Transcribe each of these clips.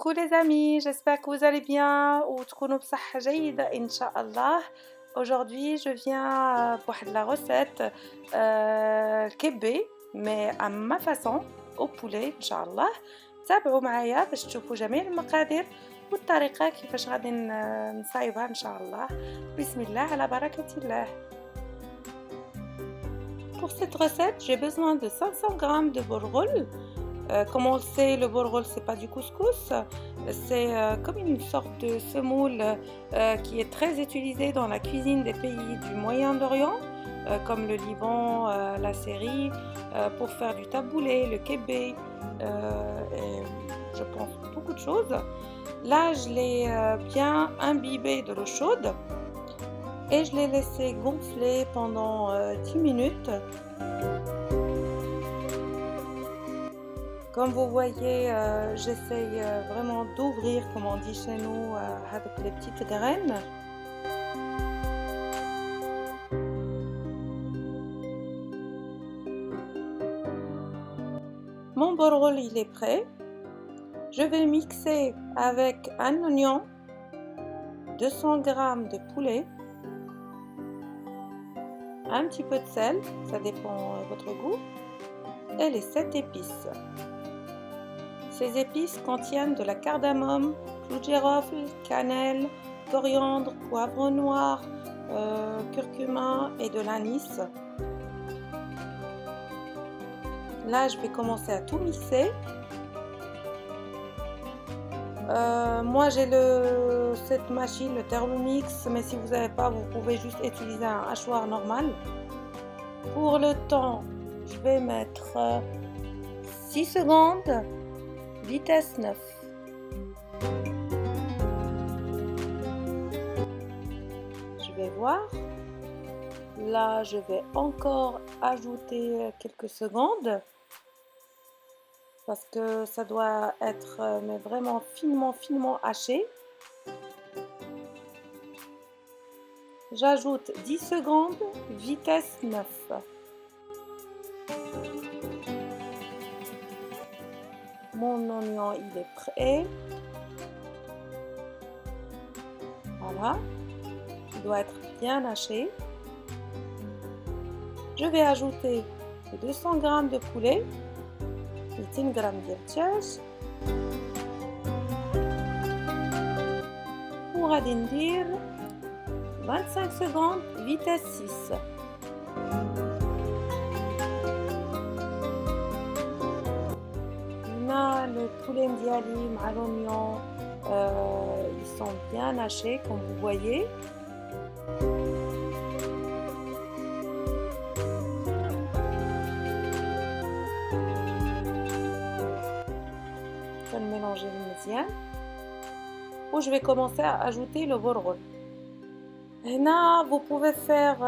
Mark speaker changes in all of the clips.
Speaker 1: Coucou les amis, j'espère que vous allez bien ou تكونوا بصحة جيدة إن شاء الله. Aujourd'hui, je viens pour la recette كبة mais à ma façon au poulet إن شاء الله. تابعوا معايا باش تشوفوا جميع المقادير والطريقة كيفاش غادي نصايبها إن شاء الله. بسم الله على بركة الله. Pour cette recette, j'ai besoin de 500 g de bourgoule. Comme on le sait, le bourgoule c'est pas du couscous, c'est comme une sorte de semoule qui est très utilisée dans la cuisine des pays du Moyen-Orient, comme le Liban, la Syrie, pour faire du taboulé, le kébé, et je pense beaucoup de choses. Là, je l'ai bien imbibé de l'eau chaude et je l'ai laissé gonfler pendant 10 minutes. Comme vous voyez, j'essaye vraiment d'ouvrir, comme on dit chez nous, avec les petites graines. Mon bourgoule, il est prêt. Je vais mixer avec un oignon, 200 g de poulet, un petit peu de sel, ça dépend de votre goût, et les 7 épices. Ces épices contiennent de la cardamome, clou de girofle, cannelle, coriandre, poivre noir, curcuma et de l'anis. Là, je vais commencer à tout mixer. Moi, j'ai cette machine, le Thermomix, mais si vous n'avez pas, vous pouvez juste utiliser un hachoir normal. Pour le temps, je vais mettre 6 secondes. Vitesse 9. Je vais voir. Là, je vais encore ajouter quelques secondes parce que ça doit être mais vraiment finement haché. J'ajoute 10 secondes, vitesse 9. Mon oignon, il est prêt. Voilà. Il doit être bien haché. Je vais ajouter 200 g de poulet, 200 g ديال الدجاج وغادي ندير 25 secondes vitesse 6. Le poulet ndiali مع l'oignon, ils sont bien hachés comme vous voyez. Je vais mélanger مزيان. Où je vais commencer à ajouter le bourgoule. Là, vous pouvez faire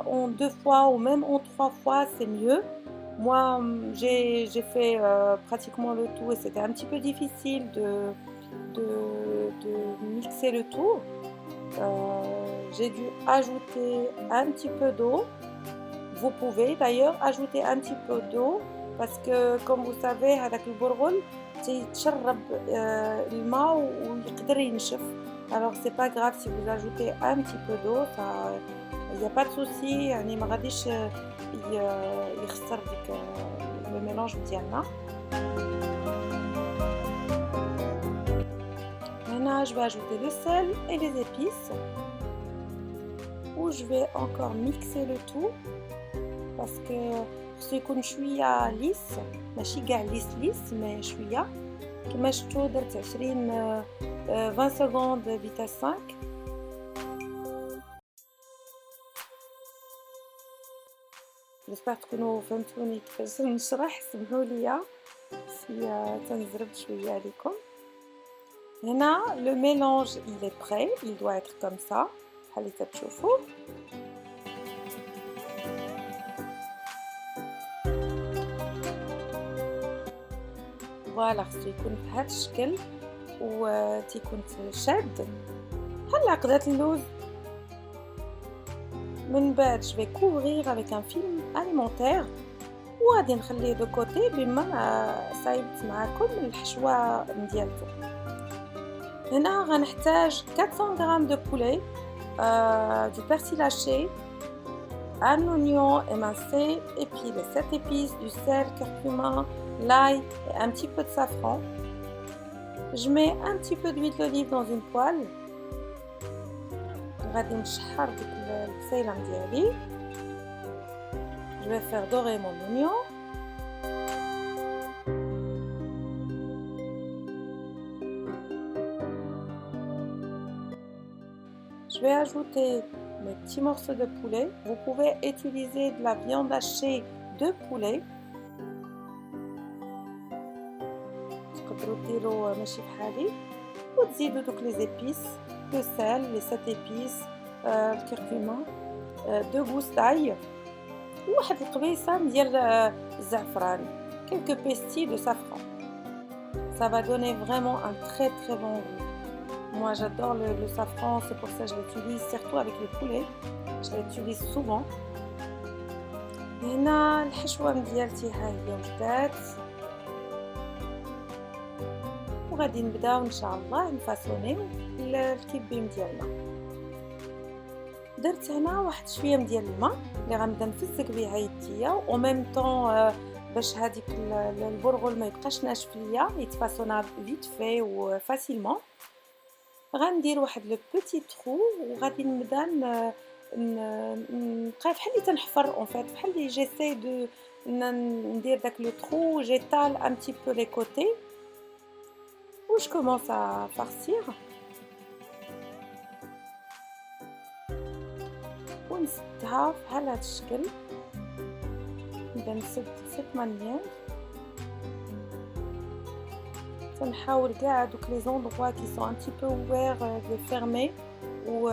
Speaker 1: en 2 fois ou même en 3 fois, c'est mieux. Moi, j'ai fait pratiquement le tout et c'était un petit peu difficile de mixer le tout. J'ai dû ajouter un petit peu d'eau. Vous pouvez d'ailleurs ajouter un petit peu d'eau parce que, comme vous savez, avec le bourgoule, تيتشرب الماء ويقدر ينشف. Alors c'est pas grave si vous ajoutez un petit peu d'eau, il n'y a pas de souci, يعني ما غاديش يخسر ديك le mélange ديالنا. Maintenant je vais ajouter le sel et les épices. Où je vais encore mixer le tout parce que خصو يكون شويه ليس ماشي كاع ليس مي شويه. كما شفتوا درت 20 secondes vitesse 5. J'espère تكونوا فهمتوني كيفاش نشرح. سمحوا لي سي تنزرب شويه عليكم. هنا le mélange il est prêt, il doit être comme ça بحال اللي تشوفوا. فوالا خصو يكون بهذا الشكل وتيكون شاد بحال عقدة اللوز. من بعد je vais couvrir avec un film alimentaire وغادي نخليه دو كوتي بما صايبت معكم الحشوة ديالته. هنا غنحتاج 400 غرام de poulet, du persil haché, un oignon émincé et puis les 7 épices, du sel, curcuma, l'ail et un petit peu de safran. Je mets un petit peu d'huile d'olive dans une poêle. غادي نشحر ديك البصيله ديالي. Je vais faire dorer mon oignon. Je vais ajouter mes petits morceaux de poulet. Vous pouvez utiliser de la viande hachée de poulet. تقدروا ديروا ماشي بحالي وتزيدوا دوك لي زيبيس le sel, les 7 épices, le curcuma, 2 gousses d'ail وواحد القبيصة ديال الزعفران, quelques pestilles de safran. Ça va donner vraiment un très très bon goût. Moi j'adore le safran, c'est pour ça que je l'utilise surtout avec le poulet. Je l'utilise souvent. هنا الحشوة ديالتي ها هي وجدات. وغادي نبداو ان شاء الله نفاصونيو الكيبيم ديالنا. درت هنا واحد شويه ديال الماء اللي غنبدا نفزك بها يديا او ميم طون باش هذيك البرغل ما يبقاش ناشف ليا, يتفاصونا فيت في وفاسيلمون. غندير واحد لو بوتي ترو وغادي نبدا نبقى بحال اللي تنحفر اون فيت, بحال اللي جيساي دو ندير داك لو ترو, جيتال ان بتي بو لي كوتي و je commence à farcir. ونسدها بحال هاد الشكل. نبدا نسد 7 مانيير. تنحاول كاع دوك لي زوندغوا كي سون ان بتي بو اوuvert de fermer où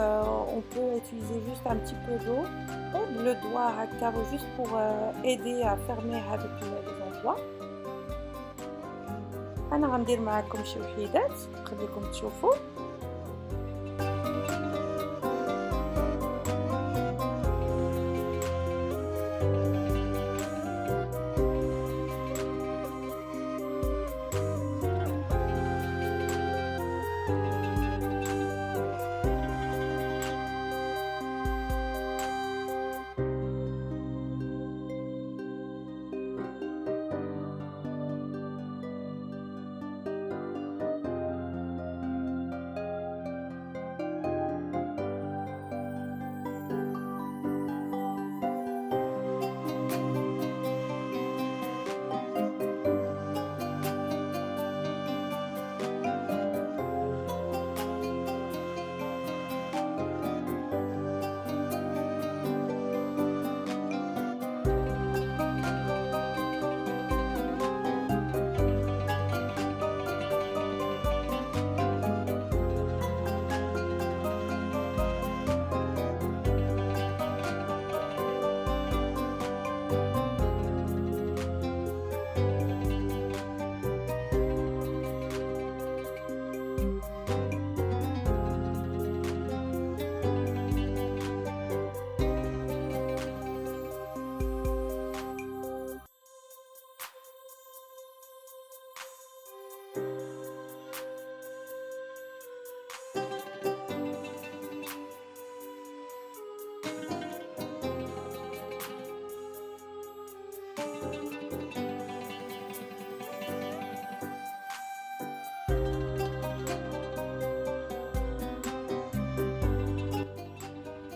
Speaker 1: on peut utiliser juste un petit peu d'eau et le doigt هكا juste pour aider à fermer هذوك les endroits. انا غندير معكم شي وحيدات نخليكم تشوفوا.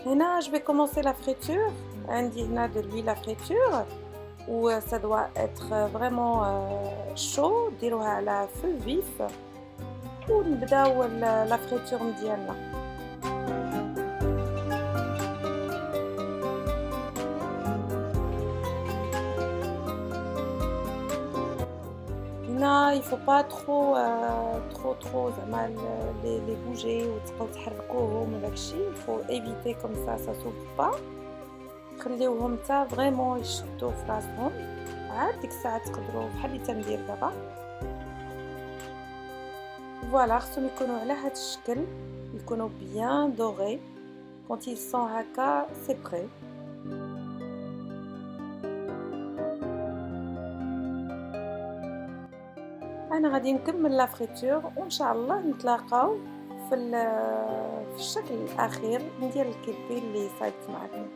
Speaker 1: هنا je vais commencer la friture. عندي هنا de l'huile à friture و ça doit être vraiment chaud. ديروها على feu vif ونبداو la friture ديالنا. هنا il faut pas trop زعما les bouger وتبقاو تحركوهم وداكشي. il faut éviter comme ça s'ouvre pas. خليوهم حتى فريمون يشدوا في راسهم. عاد ديك الساعه تقدروا بحال اللي تندير دابا. فوالا خصهم يكونوا على هذا الشكل, يكونوا bien dorés. quand ils sont هكا c'est prêt. انا غادي نكمل لا فريتور وان شاء الله نتلاقاو في الشكل الأخير ديال الكيبي اللي صايبت معكم.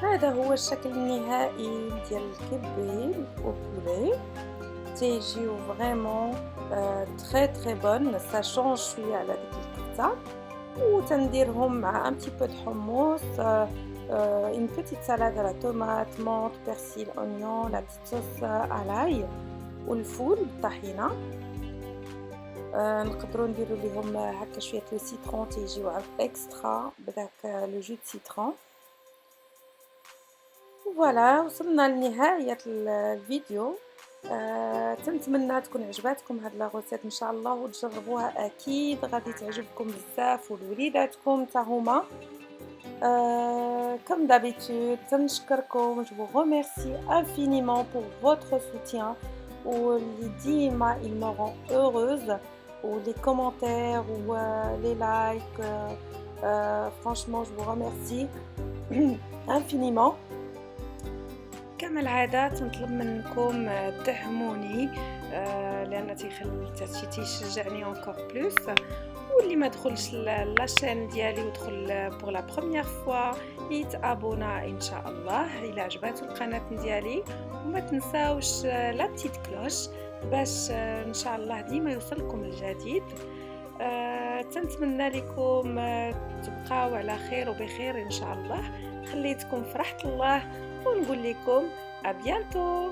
Speaker 1: هذا هو الشكل النهائي ديال الكبّي au poulet. تيجيو فريمون تري تري بون، سا شونج شويه على ديك الكفته، وتنديرهم مع ان بتي بو د حمص، une petite salade à la tomate, menthe, persil, oignon, la petite sauce à l'ail والفول بالطحينه. نقدروا نديروا ليهم هكا شويه لو سيترون، تيجيو اكسترا بداك لو جو دو سيترون. فوالا وصلنا لنهاية الفيديو. تنتمنى تكون عجباتكم هاد لا غوسيت ان شاء الله، وتجربوها اكيد غادي تعجبكم بزاف ولوليداتكم حتى هما. comme d'habitude تنشكركم، je vous remercie infiniment pour votre soutien واللي ديما il me rend heureuse، ou les commentaires ou les likes. Franchement je vous remercie infiniment. كما العادة تنطلب منكم تدعموني، لأن تيشجعني encore plus. واللي ما دخلش لاشين ديالي ودخل بور لا بروميير فوا يتابونا ان شاء الله الى عجباتو القناه ديالي، وما تنساوش لا بتيت كلوش باش ان شاء الله ديما يوصلكم الجديد. تنتمنى لكم تبقاو على خير وبخير ان شاء الله. خليتكم في رحمه الله ونقول لكم ابيانتو.